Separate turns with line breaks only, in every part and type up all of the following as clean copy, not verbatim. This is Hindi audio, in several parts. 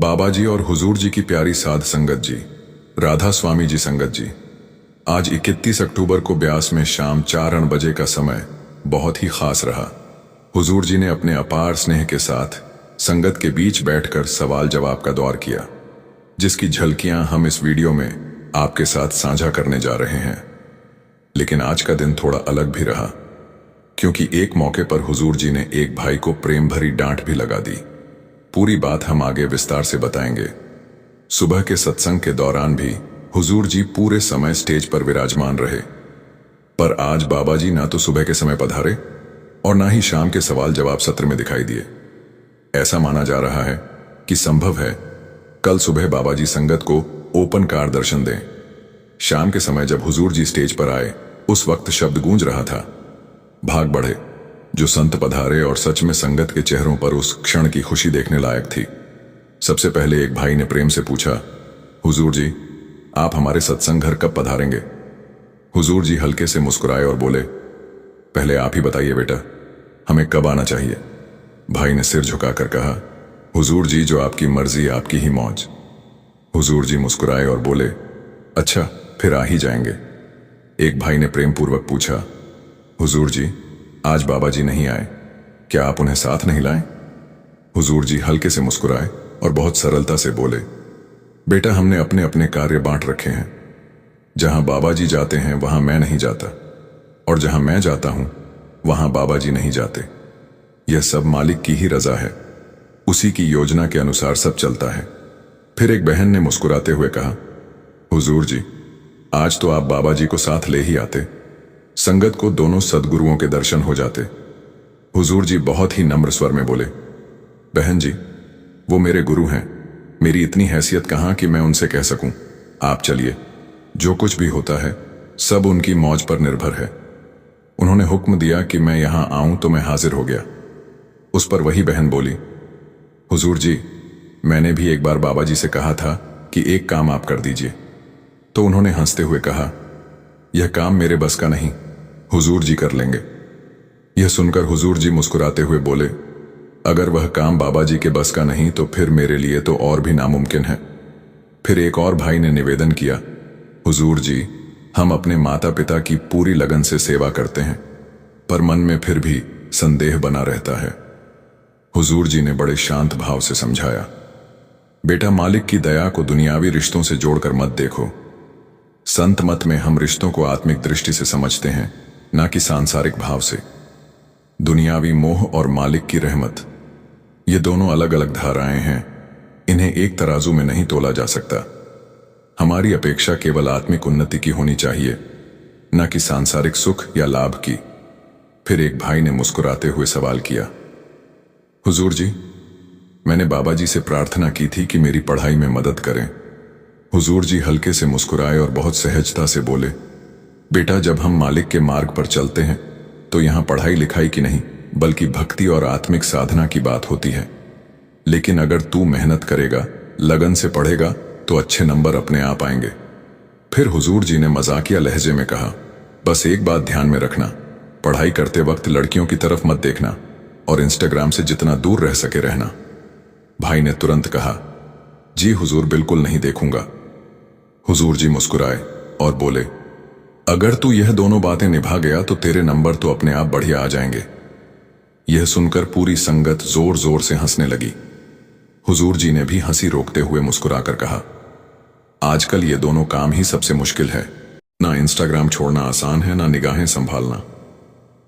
बाबा जी और हुजूर जी की प्यारी साध संगत जी, राधा स्वामी जी संगत जी, आज 31 अक्टूबर को ब्यास में शाम 4 बजे का समय बहुत ही खास रहा। हुजूर जी ने अपने अपार स्नेह के साथ संगत के बीच बैठकर सवाल जवाब का दौर किया, जिसकी झलकियां हम इस वीडियो में आपके साथ साझा करने जा रहे हैं। लेकिन आज का दिन थोड़ा अलग भी रहा, क्योंकि एक मौके पर हुजूर जी ने एक भाई को प्रेम भरी डांट भी लगा दी। पूरी बात हम आगे विस्तार से बताएंगे। सुबह के सत्संग के दौरान भी हुजूर जी पूरे समय स्टेज पर विराजमान रहे, पर आज बाबा जी ना तो सुबह के समय पधारे और ना ही शाम के सवाल जवाब सत्र में दिखाई दिए। ऐसा माना जा रहा है कि संभव है कल सुबह बाबा जी संगत को ओपन कार दर्शन दें। शाम के समय जब हुजूर जी स्टेज पर आए, उस वक्त शब्द गूंज रहा था, भाग बढ़े जो संत पधारे, और सच में संगत के चेहरों पर उस क्षण की खुशी देखने लायक थी। सबसे पहले एक भाई ने प्रेम से पूछा, हुजूर जी आप हमारे सत्संग घर कब पधारेंगे? हुजूर जी हल्के से मुस्कुराए और बोले, पहले आप ही बताइए बेटा, हमें कब आना चाहिए? भाई ने सिर झुकाकर कहा, हुजूर जी जो आपकी मर्जी आपकी ही मौज। हुजूर जी मुस्कुराए और बोले, अच्छा फिर आ ही जाएंगे। एक भाई ने प्रेम पूर्वक पूछा, हुजूर जी आज बाबा जी नहीं आए, क्या आप उन्हें साथ नहीं लाएं? हुजूर जी हल्के से मुस्कुराए और बहुत सरलता से बोले, बेटा हमने अपने अपने कार्य बांट रखे हैं। जहां बाबा जी जाते हैं वहां मैं नहीं जाता, और जहां मैं जाता हूं वहां बाबा जी नहीं जाते। यह सब मालिक की ही रजा है, उसी की योजना के अनुसार सब चलता है। फिर एक बहन ने मुस्कुराते हुए कहा, हुजूर जी आज तो आप बाबा जी को साथ ले ही आते, संगत को दोनों सद्गुरुओं के दर्शन हो जाते। हुजूर जी बहुत ही नम्र स्वर में बोले, बहन जी वो मेरे गुरु हैं, मेरी इतनी हैसियत कहां कि मैं उनसे कह सकूं आप चलिए। जो कुछ भी होता है सब उनकी मौज पर निर्भर है। उन्होंने हुक्म दिया कि मैं यहां आऊं तो मैं हाजिर हो गया। उस पर वही बहन बोली, हुजूर जी मैंने भी एक बार बाबा जी से कहा था कि एक काम आप कर दीजिए, तो उन्होंने हंसते हुए कहा, यह काम मेरे बस का नहीं, हुजूर जी कर लेंगे। यह सुनकर हुजूर जी मुस्कुराते हुए बोले, अगर वह काम बाबा जी के बस का नहीं तो फिर मेरे लिए तो और भी नामुमकिन है। फिर एक और भाई ने निवेदन किया, हुजूर जी हम अपने माता पिता की पूरी लगन से सेवा करते हैं, पर मन में फिर भी संदेह बना रहता है। हुजूर जी ने बड़े शांत भाव से समझाया, बेटा मालिक की दया को दुनियावी रिश्तों से जोड़कर मत देखो। संत मत में हम रिश्तों को आत्मिक दृष्टि से समझते हैं, ना कि सांसारिक भाव से। दुनियावी मोह और मालिक की रहमत, ये दोनों अलग अलग धाराएं हैं, इन्हें एक तराजू में नहीं तोला जा सकता। हमारी अपेक्षा केवल आत्मिक उन्नति की होनी चाहिए, न कि सांसारिक सुख या लाभ की। फिर एक भाई ने मुस्कुराते हुए सवाल किया, हुजूर जी मैंने बाबा जी से प्रार्थना की थी कि मेरी पढ़ाई में मदद करें। हुजूर जी हल्के से मुस्कुराए और बहुत सहजता से बोले, बेटा जब हम मालिक के मार्ग पर चलते हैं तो यहां पढ़ाई लिखाई की नहीं बल्कि भक्ति और आत्मिक साधना की बात होती है। लेकिन अगर तू मेहनत करेगा, लगन से पढ़ेगा तो अच्छे नंबर अपने आप आएंगे। फिर हुजूर जी ने मजाकिया लहजे में कहा, बस एक बात ध्यान में रखना, पढ़ाई करते वक्त लड़कियों की तरफ मत देखना और इंस्टाग्राम से जितना दूर रह सके रहना। भाई ने तुरंत कहा, जी हुजूर बिल्कुल नहीं देखूंगा। हुजूर जी मुस्कुराए और बोले, अगर तू यह दोनों बातें निभा गया तो तेरे नंबर तो अपने आप बढ़िया आ जाएंगे। यह सुनकर पूरी संगत जोर जोर से हंसने लगी। हुजूर जी ने भी हंसी रोकते हुए मुस्कुराकर कहा, आजकल ये दोनों काम ही सबसे मुश्किल है, ना इंस्टाग्राम छोड़ना आसान है, ना निगाहें संभालना।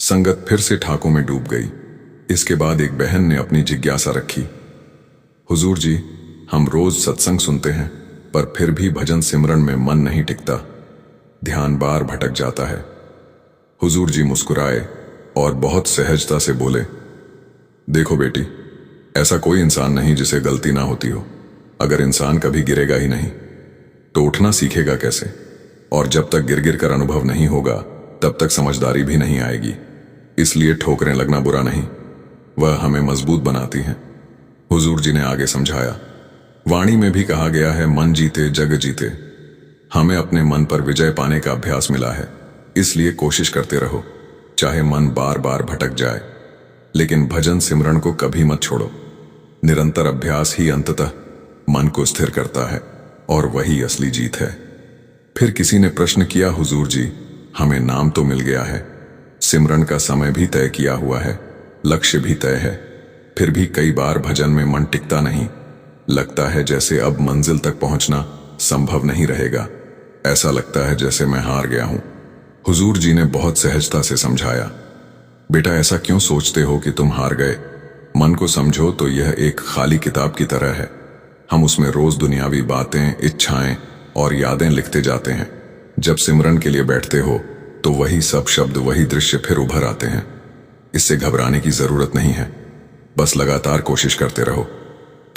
संगत फिर से ठाकों में डूब गई। इसके बाद एक बहन ने अपनी जिज्ञासा रखी, हुजूर जी हम रोज सत्संग सुनते हैं पर फिर भी भजन सिमरन में मन नहीं टिकता, ध्यान बार भटक जाता है। हुजूर जी मुस्कुराए और बहुत सहजता से बोले, देखो बेटी ऐसा कोई इंसान नहीं जिसे गलती ना होती हो। अगर इंसान कभी गिरेगा ही नहीं तो उठना सीखेगा कैसे? और जब तक गिर गिर कर अनुभव नहीं होगा तब तक समझदारी भी नहीं आएगी। इसलिए ठोकरें लगना बुरा नहीं, वह हमें मजबूत बनाती हैं। हुजूर जी ने आगे समझाया, वाणी में भी कहा गया है, मन जीते जग जीते। हमें अपने मन पर विजय पाने का अभ्यास मिला है, इसलिए कोशिश करते रहो, चाहे मन बार बार भटक जाए, लेकिन भजन सिमरन को कभी मत छोड़ो। निरंतर अभ्यास ही अंततः मन को स्थिर करता है और वही असली जीत है। फिर किसी ने प्रश्न किया, हुजूर जी, हमें नाम तो मिल गया है, सिमरन का समय भी तय किया हुआ है, लक्ष्य भी तय है, फिर भी कई बार भजन में मन टिकता नहीं। लगता है जैसे अब मंजिल तक पहुंचना संभव नहीं रहेगा। ऐसा लगता है जैसे मैं हार गया हूं। हुजूर जी ने बहुत सहजता से समझाया, बेटा ऐसा क्यों सोचते हो कि तुम हार गए? मन को समझो तो यह एक खाली किताब की तरह है। हम उसमें रोज दुनियावी बातें, इच्छाएं और यादें लिखते जाते हैं। जब सिमरन के लिए बैठते हो तो वही सब शब्द, वही दृश्य फिर उभर आते हैं। इससे घबराने की जरूरत नहीं है, बस लगातार कोशिश करते रहो।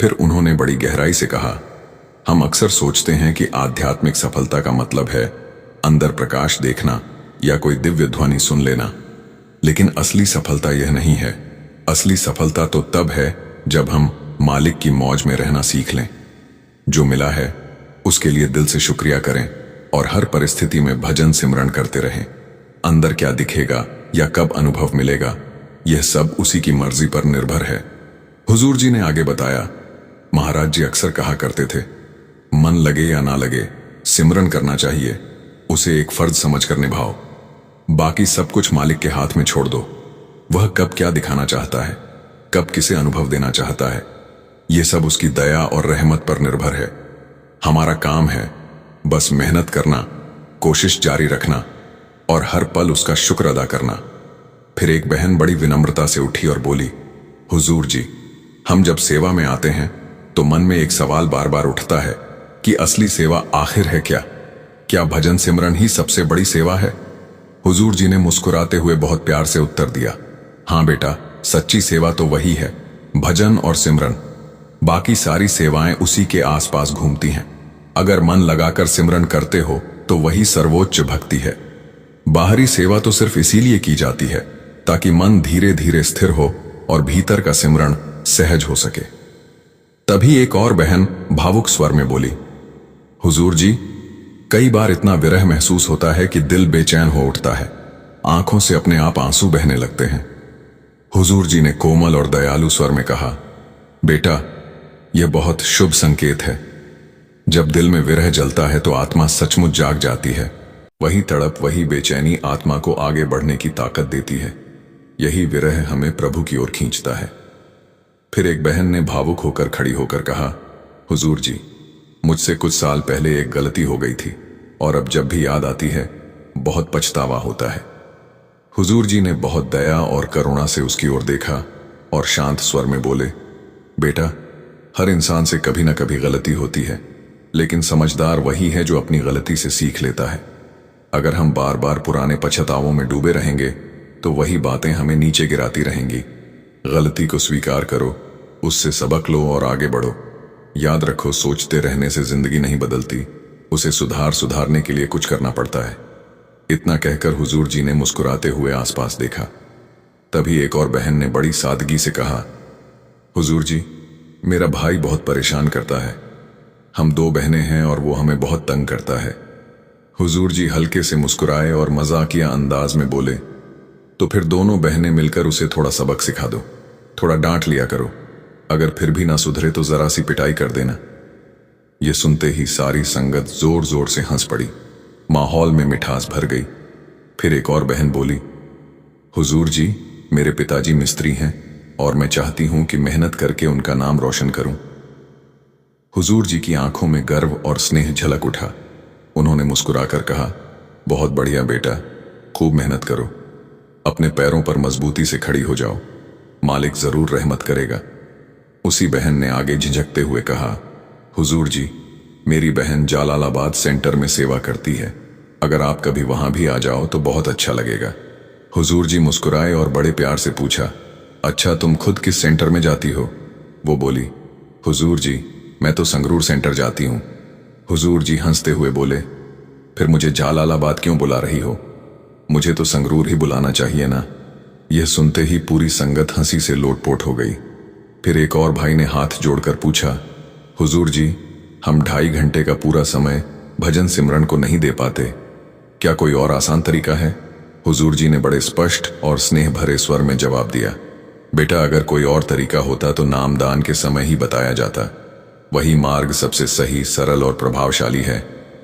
फिर उन्होंने बड़ी गहराई से कहा, हम अक्सर सोचते हैं कि आध्यात्मिक सफलता का मतलब है अंदर प्रकाश देखना या कोई दिव्य ध्वनि सुन लेना, लेकिन असली सफलता यह नहीं है। असली सफलता तो तब है जब हम मालिक की मौज में रहना सीख लें। जो मिला है उसके लिए दिल से शुक्रिया करें और हर परिस्थिति में भजन सिमरन करते रहें। अंदर क्या दिखेगा या कब अनुभव मिलेगा, यह सब उसी की मर्जी पर निर्भर है। हुजूर जी ने आगे बताया, महाराज जी अक्सर कहा करते थे, मन लगे या ना लगे, सिमरन करना चाहिए, उसे एक फर्ज समझकर निभाओ। बाकी सब कुछ मालिक के हाथ में छोड़ दो। वह कब क्या दिखाना चाहता है, कब किसे अनुभव देना चाहता है, यह सब उसकी दया और रहमत पर निर्भर है। हमारा काम है बस मेहनत करना, कोशिश जारी रखना और हर पल उसका शुक्र अदा करना। फिर एक बहन बड़ी विनम्रता से उठी और बोली, हुजूर जी, हम जब सेवा में आते हैं तो मन में एक सवाल बार बार उठता है कि असली सेवा आखिर है क्या? क्या भजन सिमरन ही सबसे बड़ी सेवा है? हुजूर जी ने मुस्कुराते हुए बहुत प्यार से उत्तर दिया, हाँ बेटा, सच्ची सेवा तो वही है, भजन और सिमरन। बाकी सारी सेवाएं उसी के आसपास घूमती हैं। अगर मन लगाकर सिमरन करते हो तो वही सर्वोच्च भक्ति है। बाहरी सेवा तो सिर्फ इसीलिए की जाती है ताकि मन धीरे धीरे स्थिर हो और भीतर का सिमरन सहज हो सके। तभी एक और बहन भावुक स्वर में बोली, हुजूर जी, कई बार इतना विरह महसूस होता है कि दिल बेचैन हो उठता है, आंखों से अपने आप आंसू बहने लगते हैं। हुजूर जी ने कोमल और दयालु स्वर में कहा, बेटा, यह बहुत शुभ संकेत है। जब दिल में विरह जलता है तो आत्मा सचमुच जाग जाती है। वही तड़प, वही बेचैनी आत्मा को आगे बढ़ने की ताकत देती है। यही विरह हमें प्रभु की ओर खींचता है। फिर एक बहन ने भावुक होकर खड़ी होकर कहा, हुजूर जी, मुझसे कुछ साल पहले एक गलती हो गई थी और अब जब भी याद आती है बहुत पछतावा होता है। हुजूर जी ने बहुत दया और करुणा से उसकी ओर देखा और शांत स्वर में बोले, बेटा, हर इंसान से कभी ना कभी गलती होती है, लेकिन समझदार वही है जो अपनी गलती से सीख लेता है। अगर हम बार बार पुराने पछतावों में डूबे रहेंगे तो वही बातें हमें नीचे गिराती रहेंगी। गलती को स्वीकार करो, उससे सबक लो और आगे बढ़ो। याद रखो, सोचते रहने से जिंदगी नहीं बदलती, उसे सुधारने के लिए कुछ करना पड़ता है। इतना कहकर हुजूर जी ने मुस्कुराते हुए आसपास देखा। तभी एक और बहन ने बड़ी सादगी से कहा, हुजूर जी, मेरा भाई बहुत परेशान करता है। हम दो बहनें हैं और वो हमें बहुत तंग करता है। हुजूर जी हल्के से मुस्कुराए और मजाकिया अंदाज में बोले, तो फिर दोनों बहनें मिलकर उसे थोड़ा सबक सिखा दो, थोड़ा डांट लिया करो। अगर फिर भी ना सुधरे तो जरा सी पिटाई कर देना। ये सुनते ही सारी संगत जोर जोर से हंस पड़ी। माहौल में मिठास भर गई। फिर एक और बहन बोली, हुजूर जी, मेरे पिताजी मिस्त्री हैं और मैं चाहती हूं कि मेहनत करके उनका नाम रोशन करूं। हुजूर जी की आंखों में गर्व और स्नेह झलक उठा। उन्होंने मुस्कुराकर कहा, बहुत बढ़िया बेटा, खूब मेहनत करो, अपने पैरों पर मजबूती से खड़ी हो जाओ, मालिक जरूर रहमत करेगा। उसी बहन ने आगे झिझकते हुए कहा, हुजूर जी, मेरी बहन जालालाबाद सेंटर में सेवा करती है, अगर आप कभी वहां भी आ जाओ तो बहुत अच्छा लगेगा। हुजूर जी मुस्कुराए और बड़े प्यार से पूछा, अच्छा, तुम खुद किस सेंटर में जाती हो? वो बोली, हुजूर जी, मैं तो संगरूर सेंटर जाती हूँ। हुजूर जी हंसते हुए बोले, फिर मुझे जालालाबाद क्यों बुला रही हो? मुझे तो संगरूर ही बुलाना चाहिए ना। यह सुनते ही पूरी संगत हंसी से लोटपोट हो गई। फिर एक और भाई ने हाथ जोड़कर पूछा, हुजूर जी, हम 2.5 घंटे का पूरा समय भजन सिमरन को नहीं दे पाते, क्या कोई और आसान तरीका है? हुजूर जी ने बड़े स्पष्ट और स्नेह भरे स्वर में जवाब दिया, बेटा, अगर कोई और तरीका होता तो नामदान के समय ही बताया जाता। वही मार्ग सबसे सही, सरल और प्रभावशाली है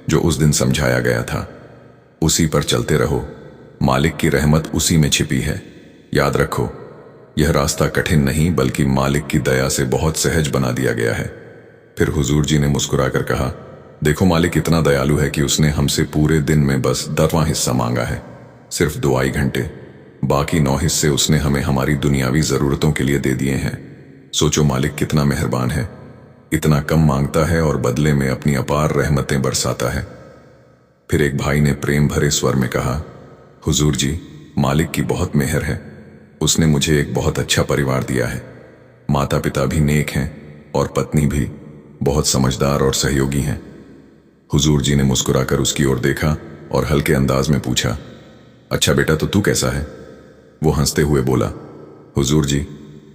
जो उस दिन समझाया गया था। उसी पर चलते रहो, मालिक की रहमत उसी में छिपी है। याद रखो, यह रास्ता कठिन नहीं बल्कि मालिक की दया से बहुत सहज बना दिया गया है। फिर हुजूर जी ने मुस्कुराकर कहा, देखो मालिक इतना दयालु है कि उसने हमसे पूरे दिन में बस 10वां हिस्सा मांगा है, सिर्फ 2 घंटे। बाकी 9 हिस्से उसने हमें हमारी दुनियावी जरूरतों के लिए दे दिए हैं। सोचो मालिक कितना मेहरबान है, इतना कम मांगता है और बदले में अपनी अपार रहमतें बरसाता है। फिर एक भाई ने प्रेम भरे स्वर में कहा, हुजूर जी, मालिक की बहुत मेहर है। उसने मुझे एक बहुत अच्छा परिवार दिया है। माता पिता भी नेक हैं और पत्नी भी बहुत समझदार और सहयोगी हैं। हुजूर जी ने मुस्कुराकर उसकी ओर देखा और हल्के अंदाज में पूछा, अच्छा बेटा, तो तू कैसा है? वो हंसते हुए बोला, हुजूर जी,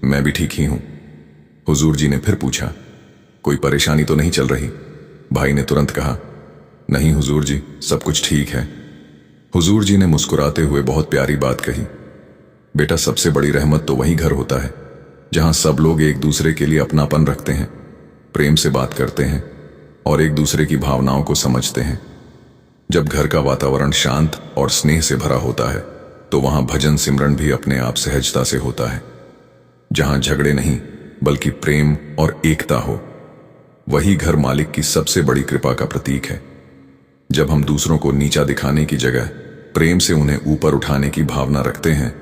मैं भी ठीक ही हूं। हुजूर जी ने फिर पूछा, कोई परेशानी तो नहीं चल रही? भाई ने तुरंत कहा, नहीं हुजूर जी, सब कुछ ठीक है। हुजूर जी ने मुस्कुराते हुए बहुत प्यारी बात कही, बेटा, सबसे बड़ी रहमत तो वही घर होता है जहां सब लोग एक दूसरे के लिए अपनापन रखते हैं, प्रेम से बात करते हैं और एक दूसरे की भावनाओं को समझते हैं। जब घर का वातावरण शांत और स्नेह से भरा होता है तो वहां भजन सिमरन भी अपने आप सहजता से होता है। जहां झगड़े नहीं बल्कि प्रेम और एकता हो, वही घर मालिक की सबसे बड़ी कृपा का प्रतीक है। जब हम दूसरों को नीचा दिखाने की जगह प्रेम से उन्हें ऊपर उठाने की भावना रखते हैं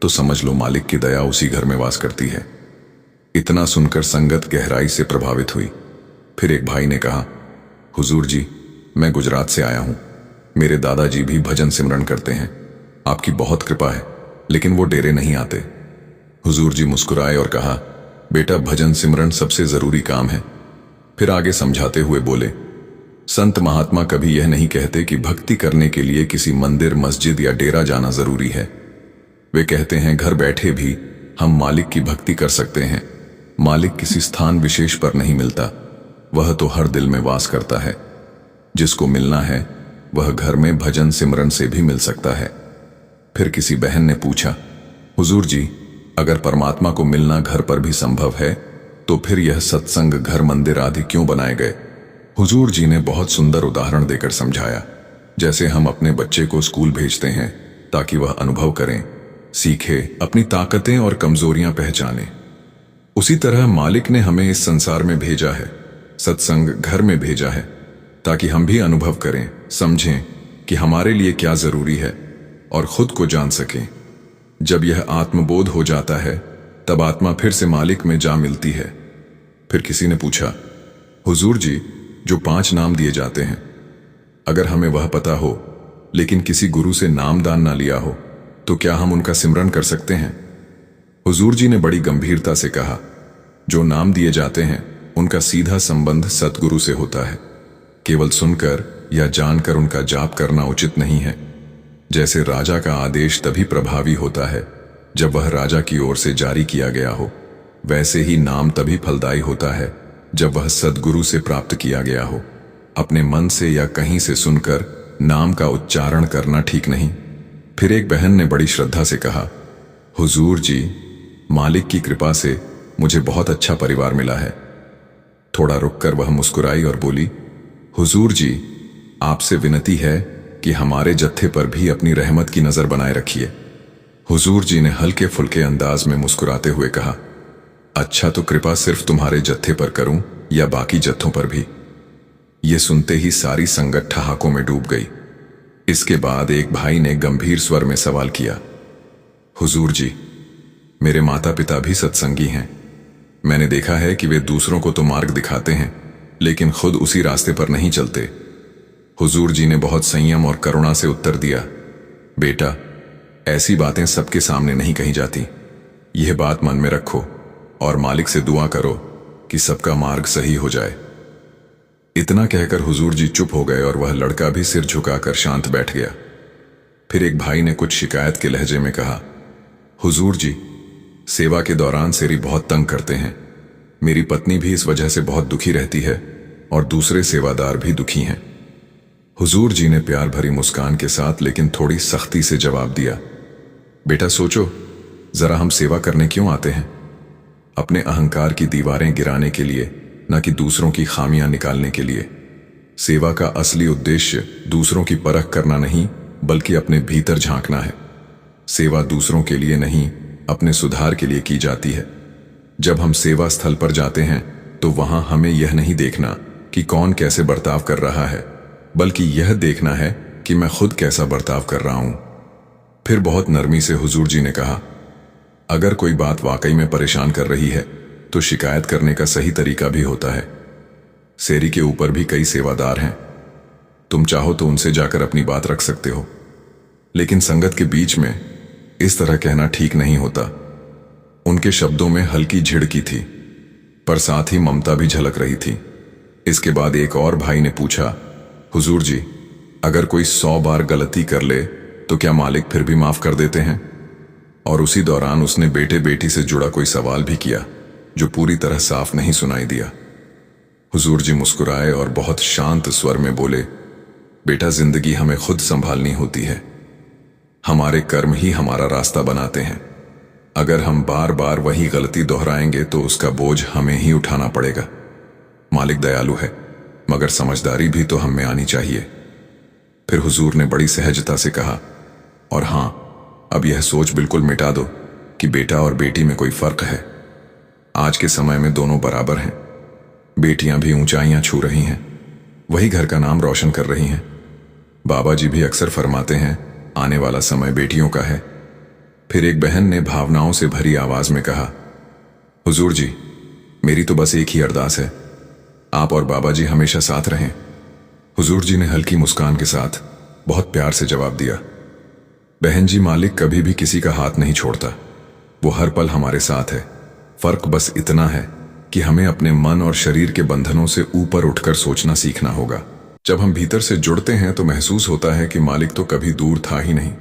तो समझ लो मालिक की दया उसी घर में वास करती है। इतना सुनकर संगत गहराई से प्रभावित हुई। फिर एक भाई ने कहा, हुजूर जी, मैं गुजरात से आया हूं। मेरे दादाजी भी भजन सिमरन करते हैं। आपकी बहुत कृपा है, लेकिन वो डेरे नहीं आते। हुजूर जी मुस्कुराए और कहा, बेटा, भजन सिमरन सबसे जरूरी काम है। फिर आगे समझाते हुए बोले, संत महात्मा कभी यह नहीं कहते कि भक्ति करने के लिए किसी मंदिर, मस्जिद या डेरा जाना जरूरी है। वे कहते हैं घर बैठे भी हम मालिक की भक्ति कर सकते हैं। मालिक किसी स्थान विशेष पर नहीं मिलता, वह तो हर दिल में वास करता है। जिसको मिलना है वह घर में भजन सिमरन से भी मिल सकता है। फिर किसी बहन ने पूछा, हुजूर जी, अगर परमात्मा को मिलना घर पर भी संभव है तो फिर यह सत्संग घर, मंदिर आदि क्यों बनाए गए? हुजूर जी ने बहुत सुंदर उदाहरण देकर समझाया, जैसे हम अपने बच्चे को स्कूल भेजते हैं ताकि वह अनुभव करें, सीखे, अपनी ताकतें और कमजोरियां पहचाने। उसी तरह मालिक ने हमें इस संसार में भेजा है, सत्संग घर में भेजा है, ताकि हम भी अनुभव करें, समझें कि हमारे लिए क्या जरूरी है और खुद को जान सकें। जब यह आत्मबोध हो जाता है तब आत्मा फिर से मालिक में जा मिलती है। फिर किसी ने पूछा, हुजूर जी, जो 5 नाम दिए जाते हैं, अगर हमें वह पता हो लेकिन किसी गुरु से नामदान ना लिया हो तो क्या हम उनका सिमरन कर सकते हैं? हुजूर जी ने बड़ी गंभीरता से कहा, जो नाम दिए जाते हैं उनका सीधा संबंध सतगुरु से होता है। केवल सुनकर या जानकर उनका जाप करना उचित नहीं है। जैसे राजा का आदेश तभी प्रभावी होता है जब वह राजा की ओर से जारी किया गया हो, वैसे ही नाम तभी फलदायी होता है जब वह सद्गुरु से प्राप्त किया गया हो। अपने मन से या कहीं से सुनकर नाम का उच्चारण करना ठीक नहीं। फिर एक बहन ने बड़ी श्रद्धा से कहा, हुजूर जी, मालिक की कृपा से मुझे बहुत अच्छा परिवार मिला है। थोड़ा रुककर वह मुस्कुराई और बोली, हुजूर जी, आपसे विनती है कि हमारे जत्थे पर भी अपनी रहमत की नजर बनाए रखिए। हुजूर जी ने हल्के फुल्के अंदाज में मुस्कुराते हुए कहा, अच्छा, तो कृपा सिर्फ तुम्हारे जत्थे पर करूं या बाकी जत्थों पर भी? ये सुनते ही सारी संगत ठहाकों में डूब गई। इसके बाद एक भाई ने गंभीर स्वर में सवाल किया, हुजूर जी, मेरे माता पिता भी सत्संगी हैं। मैंने देखा है कि वे दूसरों को तो मार्ग दिखाते हैं लेकिन खुद उसी रास्ते पर नहीं चलते। हुजूर जी ने बहुत संयम और करुणा से उत्तर दिया, बेटा, ऐसी बातें सबके सामने नहीं कही जाती। यह बात मन में रखो और मालिक से दुआ करो कि सबका मार्ग सही हो जाए। इतना कहकर हुजूर जी चुप हो गए और वह लड़का भी सिर झुकाकर शांत बैठ गया। फिर एक भाई ने कुछ शिकायत के लहजे में कहा, हुजूर जी, सेवा के दौरान सेरी बहुत तंग करते हैं। मेरी पत्नी भी इस वजह से बहुत दुखी रहती है और दूसरे सेवादार भी दुखी हैं। हुजूर जी ने प्यार भरी मुस्कान के साथ लेकिन थोड़ी सख्ती से जवाब दिया, बेटा सोचो जरा, हम सेवा करने क्यों आते हैं? अपने अहंकार की दीवारें गिराने के लिए न कि दूसरों की खामियां निकालने के लिए। सेवा का असली उद्देश्य दूसरों की परख करना नहीं, बल्कि अपने भीतर झांकना है। सेवा दूसरों के लिए नहीं, अपने सुधार के लिए की जाती है। जब हम सेवा स्थल पर जाते हैं तो वहां हमें यह नहीं देखना कि कौन कैसे बर्ताव कर रहा है, बल्कि यह देखना है कि मैं खुद कैसा बर्ताव कर रहा हूं। फिर बहुत नरमी से हुजूर जी ने कहा, अगर कोई बात वाकई में परेशान कर रही है तो शिकायत करने का सही तरीका भी होता है। सेरी के ऊपर भी कई सेवादार हैं, तुम चाहो तो उनसे जाकर अपनी बात रख सकते हो, लेकिन संगत के बीच में इस तरह कहना ठीक नहीं होता। उनके शब्दों में हल्की झिड़की थी, पर साथ ही ममता भी झलक रही थी। इसके बाद एक और भाई ने पूछा, हुजूर जी, अगर कोई 100 बार गलती कर ले तो क्या मालिक फिर भी माफ कर देते हैं? और उसी दौरान उसने बेटे बेटी से जुड़ा कोई सवाल भी किया जो पूरी तरह साफ नहीं सुनाई दिया। हुजूर जी मुस्कुराए और बहुत शांत स्वर में बोले, बेटा, जिंदगी हमें खुद संभालनी होती है। हमारे कर्म ही हमारा रास्ता बनाते हैं। अगर हम बार बार वही गलती दोहराएंगे तो उसका बोझ हमें ही उठाना पड़ेगा। मालिक दयालु है, मगर समझदारी भी तो हम में आनी चाहिए। फिर हुजूर ने बड़ी सहजता से कहा, और हां, अब यह सोच बिल्कुल मिटा दो कि बेटा और बेटी में कोई फर्क है। आज के समय में दोनों बराबर हैं। बेटियां भी ऊंचाइयां छू रही हैं, वही घर का नाम रोशन कर रही हैं। बाबा जी भी अक्सर फरमाते हैं, आने वाला समय बेटियों का है। फिर एक बहन ने भावनाओं से भरी आवाज में कहा, हुजूर जी, मेरी तो बस एक ही अरदास है, आप और बाबा जी हमेशा साथ रहें। हुजूर जी ने हल्की मुस्कान के साथ बहुत प्यार से जवाब दिया, बहन जी, मालिक कभी भी किसी का हाथ नहीं छोड़ता, वो हर पल हमारे साथ है। फर्क बस इतना है कि हमें अपने मन और शरीर के बंधनों से ऊपर उठकर सोचना सीखना होगा। जब हम भीतर से जुड़ते हैं तो महसूस होता है कि मालिक तो कभी दूर था ही नहीं।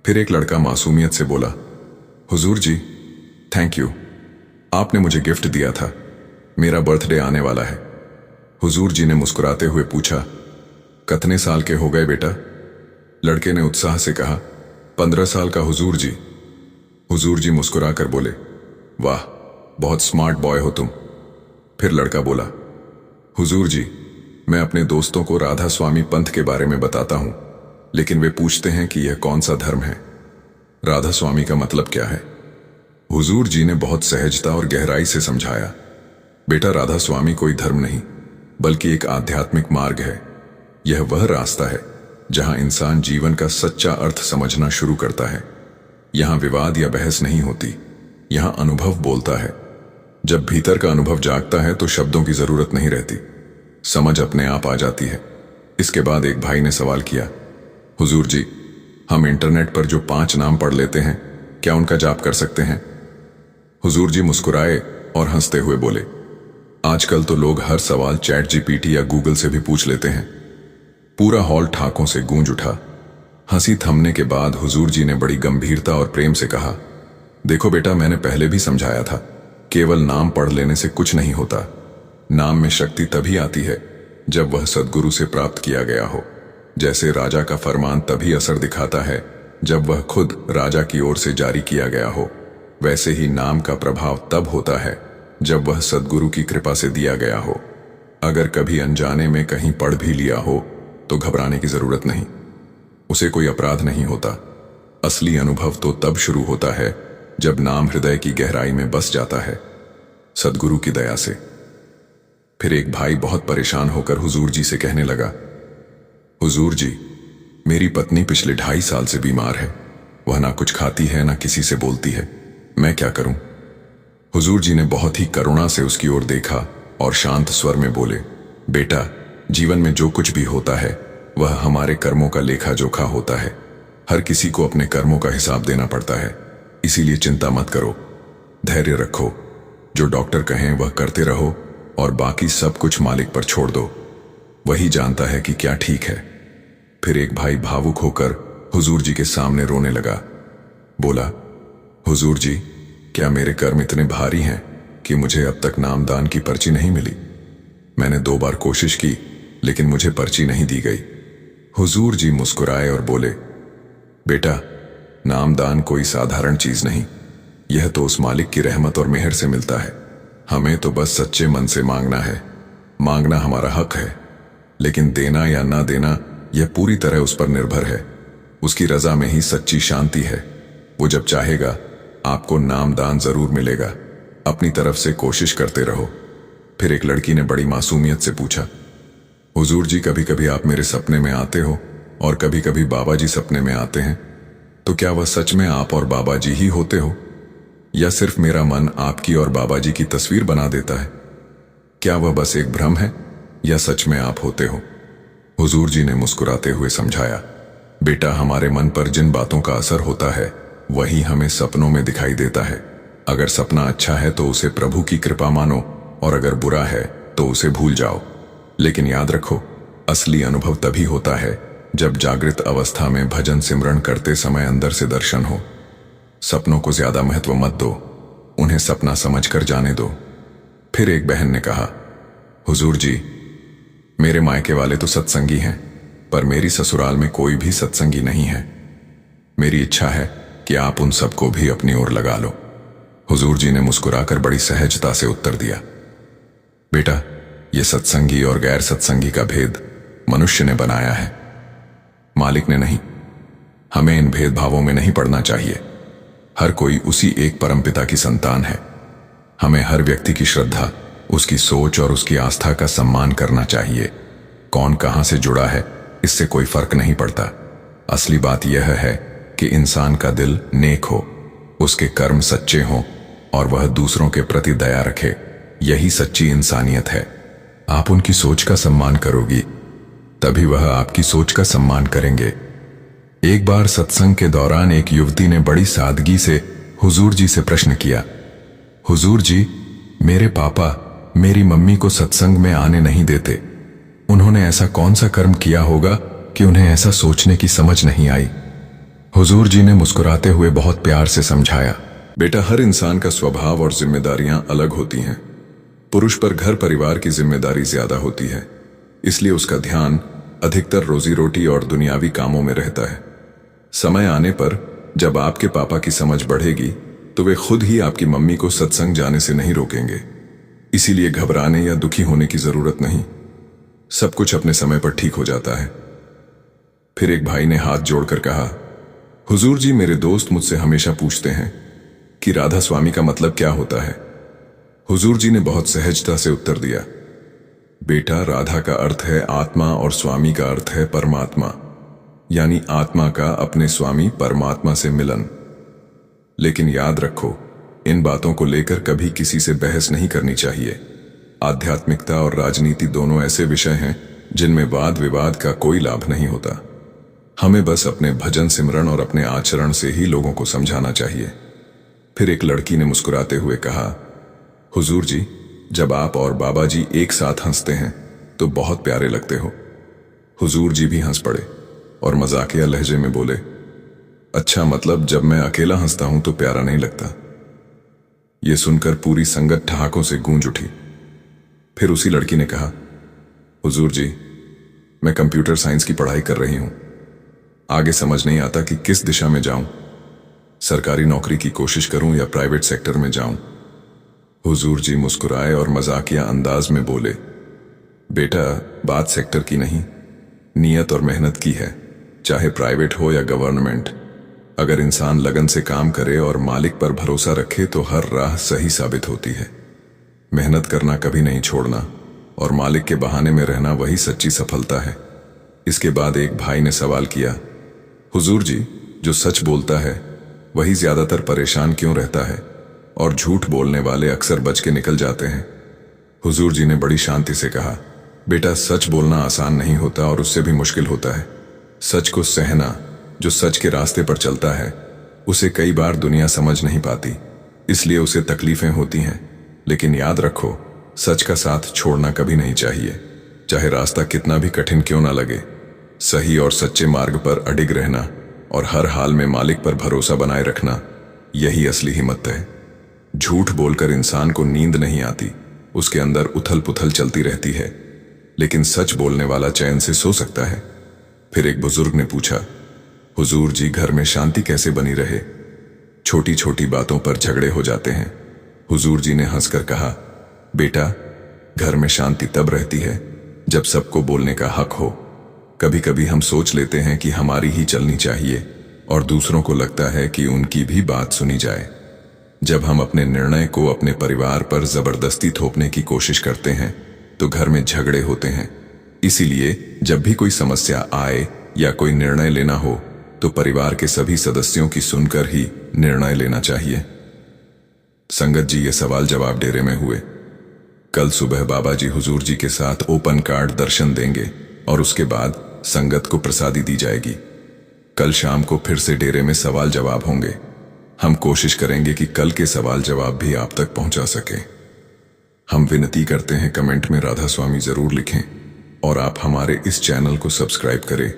फिर एक लड़का मासूमियत से बोला, हुजूर जी, थैंक यू, आपने मुझे गिफ्ट दिया था, मेरा बर्थडे आने वाला है। हुजूर जी ने मुस्कुराते हुए पूछा, कितने साल के हो गए बेटा? लड़के ने उत्साह से कहा, 15 साल का हुजूर जी। हुजूर जी मुस्कुरा कर बोले, वाह, बहुत स्मार्ट बॉय हो तुम। फिर लड़का बोला, हुजूर जी, मैं अपने दोस्तों को राधा स्वामी पंथ के बारे में बताता हूं, लेकिन वे पूछते हैं कि यह कौन सा धर्म है, राधा स्वामी का मतलब क्या है? हुजूर जी ने बहुत सहजता और गहराई से समझाया, बेटा, राधा स्वामी कोई धर्म नहीं, बल्कि एक आध्यात्मिक मार्ग है। यह वह रास्ता है जहां इंसान जीवन का सच्चा अर्थ समझना शुरू करता है। यहां विवाद या बहस नहीं होती, यहां अनुभव बोलता है। जब भीतर का अनुभव जागता है तो शब्दों की जरूरत नहीं रहती, समझ अपने आप आ जाती है। इसके बाद एक भाई ने सवाल किया, हुजूर जी, हम इंटरनेट पर जो 5 नाम पढ़ लेते हैं, क्या उनका जाप कर सकते हैं? हुजूर जी मुस्कुराए और हंसते हुए बोले, आजकल तो लोग हर सवाल चैट जीपीटी या गूगल से भी पूछ लेते हैं। पूरा हॉल ठाकों से गूंज उठा। हंसी थमने के बाद हुजूर जी ने बड़ी गंभीरता और प्रेम से कहा, देखो बेटा, मैंने पहले भी समझाया था, केवल नाम पढ़ लेने से कुछ नहीं होता। नाम में शक्ति तभी आती है जब वह सद्गुरु से प्राप्त किया गया हो। जैसे राजा का फरमान तभी असर दिखाता है जब वह खुद राजा की ओर से जारी किया गया हो, वैसे ही नाम का प्रभाव तब होता है जब वह सद्गुरु की कृपा से दिया गया हो। अगर कभी अनजाने में कहीं पढ़ भी लिया हो तो घबराने की जरूरत नहीं, उसे कोई अपराध नहीं होता। असली अनुभव तो तब शुरू होता है जब नाम हृदय की गहराई में बस जाता है, सद्गुरु की दया से। फिर एक भाई बहुत परेशान होकर हुजूर जी से कहने लगा, हुजूर जी, मेरी पत्नी पिछले 2.5 साल से बीमार है, वह ना कुछ खाती है ना किसी से बोलती है, मैं क्या करूं? हुजूर जी ने बहुत ही करुणा से उसकी ओर देखा और शांत स्वर में बोले, बेटा, जीवन में जो कुछ भी होता है वह हमारे कर्मों का लेखा जोखा होता है। हर किसी को अपने कर्मों का हिसाब देना पड़ता है, इसीलिए चिंता मत करो, धैर्य रखो, जो डॉक्टर कहें वह करते रहो और बाकी सब कुछ मालिक पर छोड़ दो, वही जानता है कि क्या ठीक है। फिर एक भाई भावुक होकर हुजूर जी के सामने रोने लगा, बोला, हुजूर जी, क्या मेरे कर्म इतने भारी हैं कि मुझे अब तक नामदान की पर्ची नहीं मिली? मैंने 2 बार कोशिश की लेकिन मुझे पर्ची नहीं दी गई। हुजूर जी मुस्कुराए और बोले, बेटा, नामदान कोई साधारण चीज नहीं, यह तो उस मालिक की रहमत और मेहर से मिलता है। हमें तो बस सच्चे मन से मांगना है। मांगना हमारा हक है, लेकिन देना या ना देना यह पूरी तरह उस पर निर्भर है। उसकी रजा में ही सच्ची शांति है। वो जब चाहेगा आपको नामदान जरूर मिलेगा। अपनी तरफ से कोशिश करते रहो। फिर एक लड़की ने बड़ी मासूमियत से पूछा, हुजूर जी, कभी कभी आप मेरे सपने में आते हो और कभी कभी बाबा जी सपने में आते हैं, तो क्या वह सच में आप और बाबा जी ही होते हो, या सिर्फ मेरा मन आपकी और बाबा जी की तस्वीर बना देता है? क्या वह बस एक भ्रम है या सच में आप होते हो? हुजूर जी ने मुस्कुराते हुए समझाया, बेटा, हमारे मन पर जिन बातों का असर होता है वही हमें सपनों में दिखाई देता है। अगर सपना अच्छा है तो उसे प्रभु की कृपा मानो, और अगर बुरा है तो उसे भूल जाओ। लेकिन याद रखो, असली अनुभव तभी होता है जब जागृत अवस्था में भजन सिमरण करते समय अंदर से दर्शन हो। सपनों को ज्यादा महत्व मत दो, उन्हें सपना समझकर जाने दो। फिर एक बहन ने कहा, हुजूर जी, मेरे मायके वाले तो सत्संगी हैं, पर मेरी ससुराल में कोई भी सत्संगी नहीं है। मेरी इच्छा है कि आप उन सबको भी अपनी ओर लगा लो। हुजूर जी ने मुस्कुराकर बड़ी सहजता से उत्तर दिया, बेटा, यह सत्संगी और गैर सत्संगी का भेद मनुष्य ने बनाया है, मालिक ने नहीं। हमें इन भेदभावों में नहीं पड़ना चाहिए। हर कोई उसी एक परमपिता की संतान है। हमें हर व्यक्ति की श्रद्धा, उसकी सोच और उसकी आस्था का सम्मान करना चाहिए। कौन कहां से जुड़ा है इससे कोई फर्क नहीं पड़ता। असली बात यह है कि इंसान का दिल नेक हो, उसके कर्म सच्चे हों और वह दूसरों के प्रति दया रखे। यही सच्ची इंसानियत है। आप उनकी सोच का सम्मान करोगी, तभी वह आपकी सोच का सम्मान करेंगे। एक बार सत्संग के दौरान एक युवती ने बड़ी सादगी से हुजूर जी से प्रश्न किया, हुजूर जी, मेरे पापा मेरी मम्मी को सत्संग में आने नहीं देते। उन्होंने ऐसा कौन सा कर्म किया होगा कि उन्हें ऐसा सोचने की समझ नहीं आई? हुजूर जी ने मुस्कुराते हुए बहुत प्यार से समझाया, बेटा, हर इंसान का स्वभाव और जिम्मेदारियां अलग होती हैं। पुरुष पर घर परिवार की जिम्मेदारी ज्यादा होती है, इसलिए उसका ध्यान अधिकतर रोजी रोटी और दुनियावी कामों में रहता है। समय आने पर जब आपके पापा की समझ बढ़ेगी तो वे खुद ही आपकी मम्मी को सत्संग जाने से नहीं रोकेंगे। इसीलिए घबराने या दुखी होने की जरूरत नहीं। सब कुछ अपने समय पर ठीक हो जाता है। फिर एक भाई ने हाथ जोड़कर कहा, हुजूर जी, मेरे दोस्त मुझसे हमेशा पूछते हैं कि राधा स्वामी का मतलब क्या होता है। हुजूर जी ने बहुत सहजता से उत्तर दिया, बेटा, राधा का अर्थ है आत्मा और स्वामी का अर्थ है परमात्मा, यानी आत्मा का अपने स्वामी परमात्मा से मिलन। लेकिन याद रखो, इन बातों को लेकर कभी किसी से बहस नहीं करनी चाहिए। आध्यात्मिकता और राजनीति दोनों ऐसे विषय हैं जिनमें वाद विवाद का कोई लाभ नहीं होता। हमें बस अपने भजन सिमरन और अपने आचरण से ही लोगों को समझाना चाहिए। फिर एक लड़की ने मुस्कुराते हुए कहा, हुजूर जी, जब आप और बाबा जी एक साथ हंसते हैं तो बहुत प्यारे लगते हो। हुजूर जी भी हंस पड़े और मजाकिया लहजे में बोले, अच्छा, मतलब जब मैं अकेला हंसता हूं तो प्यारा नहीं लगता। यह सुनकर पूरी संगत ठहाकों से गूंज उठी। फिर उसी लड़की ने कहा, हुजूर जी, मैं कंप्यूटर साइंस की पढ़ाई कर रही हूं। आगे समझ नहीं आता कि किस दिशा में जाऊं। सरकारी नौकरी की कोशिश करूं या प्राइवेट सेक्टर में जाऊं। हुजूर जी मुस्कुराए और मजाकिया अंदाज में बोले, बेटा, बात सेक्टर की नहीं, नियत और मेहनत की है। चाहे प्राइवेट हो या गवर्नमेंट, अगर इंसान लगन से काम करे और मालिक पर भरोसा रखे तो हर राह सही साबित होती है। मेहनत करना कभी नहीं छोड़ना और मालिक के बहाने में रहना वही सच्ची सफलता है। इसके बाद एक भाई ने सवाल किया, हुजूर जी, जो सच बोलता है वही ज्यादातर परेशान क्यों रहता है और झूठ बोलने वाले अक्सर बच के निकल जाते हैं? हुजूर जी ने बड़ी शांति से कहा, बेटा, सच बोलना आसान नहीं होता और उससे भी मुश्किल होता है। सच को सहना, जो सच के रास्ते पर चलता है, उसे कई बार दुनिया समझ नहीं पाती, इसलिए उसे तकलीफें होती हैं। लेकिन याद रखो, सच का साथ छोड़ना कभी नहीं चाहिए, चाहे रास्ता कितना भी कठिन क्यों ना लगे। सही और सच्चे मार्ग पर अडिग रहना और हर हाल में मालिक पर भरोसा बनाए रखना, यही असली हिम्मत है। झूठ बोलकर इंसान को नींद नहीं आती, उसके अंदर उथल पुथल चलती रहती है, लेकिन सच बोलने वाला चैन से सो सकता है। फिर एक बुजुर्ग ने पूछा, हुजूर जी, घर में शांति कैसे बनी रहे? छोटी छोटी बातों पर झगड़े हो जाते हैं। हुजूर जी ने हंसकर कहा, बेटा, घर में शांति तब रहती है जब सबको बोलने का हक हो। कभी कभी हम सोच लेते हैं कि हमारी ही चलनी चाहिए और दूसरों को लगता है कि उनकी भी बात सुनी जाए। जब हम अपने निर्णय को अपने परिवार पर जबरदस्ती थोपने की कोशिश करते हैं तो घर में झगड़े होते हैं। इसीलिए जब भी कोई समस्या आए या कोई निर्णय लेना हो तो परिवार के सभी सदस्यों की सुनकर ही निर्णय लेना चाहिए। संगत जी, ये सवाल जवाब डेरे में हुए। कल सुबह बाबा जी हुजूर जी के साथ ओपन कार्ड दर्शन देंगे और उसके बाद संगत को प्रसादी दी जाएगी। कल शाम को फिर से डेरे में सवाल जवाब होंगे। हम कोशिश करेंगे कि कल के सवाल जवाब भी आप तक पहुंचा सके। हम विनती करते हैं कमेंट में राधा स्वामी जरूर लिखें और आप हमारे इस चैनल को सब्सक्राइब करें।